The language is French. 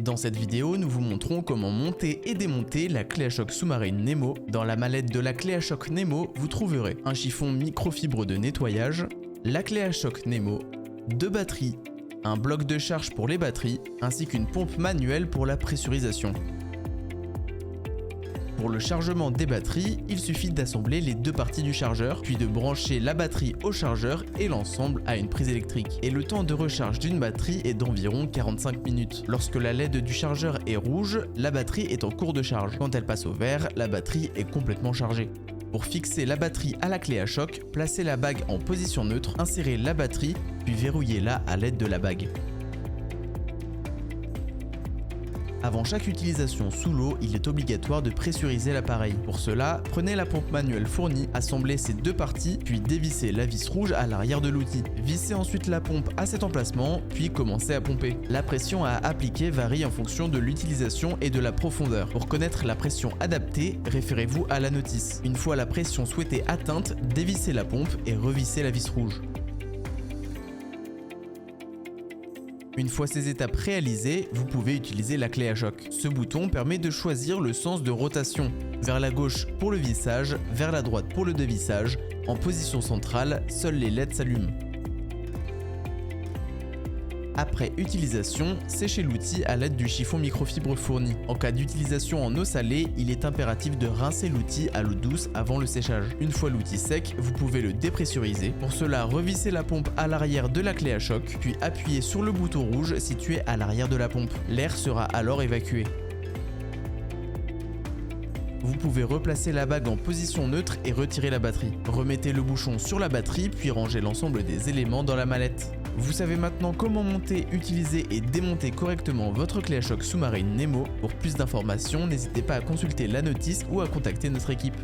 Dans cette vidéo, nous vous montrons comment monter et démonter la clé à choc sous-marine Nemo. Dans la mallette de la clé à choc Nemo, vous trouverez un chiffon microfibre de nettoyage, la clé à choc Nemo, 2 batteries, un bloc de charge pour les batteries, ainsi qu'une pompe manuelle pour la pressurisation. Pour le chargement des batteries, il suffit d'assembler les 2 parties du chargeur, puis de brancher la batterie au chargeur et l'ensemble à une prise électrique. Et le temps de recharge d'une batterie est d'environ 45 minutes. Lorsque la LED du chargeur est rouge, la batterie est en cours de charge. Quand elle passe au vert, la batterie est complètement chargée. Pour fixer la batterie à la clé à choc, placez la bague en position neutre, insérez la batterie, puis verrouillez-la à l'aide de la bague. Avant chaque utilisation sous l'eau, il est obligatoire de pressuriser l'appareil. Pour cela, prenez la pompe manuelle fournie, assemblez ces 2 parties, puis dévissez la vis rouge à l'arrière de l'outil. Vissez ensuite la pompe à cet emplacement, puis commencez à pomper. La pression à appliquer varie en fonction de l'utilisation et de la profondeur. Pour connaître la pression adaptée, référez-vous à la notice. Une fois la pression souhaitée atteinte, dévissez la pompe et revissez la vis rouge. Une fois ces étapes réalisées, vous pouvez utiliser la clé à choc. Ce bouton permet de choisir le sens de rotation, vers la gauche pour le vissage, vers la droite pour le dévissage. En position centrale, seuls les LED s'allument. Après utilisation, séchez l'outil à l'aide du chiffon microfibre fourni. En cas d'utilisation en eau salée, il est impératif de rincer l'outil à l'eau douce avant le séchage. Une fois l'outil sec, vous pouvez le dépressuriser. Pour cela, revissez la pompe à l'arrière de la clé à choc, puis appuyez sur le bouton rouge situé à l'arrière de la pompe. L'air sera alors évacué. Vous pouvez replacer la bague en position neutre et retirer la batterie. Remettez le bouchon sur la batterie, puis rangez l'ensemble des éléments dans la mallette. Vous savez maintenant comment monter, utiliser et démonter correctement votre clé à choc sous-marine Nemo. Pour plus d'informations, n'hésitez pas à consulter la notice ou à contacter notre équipe.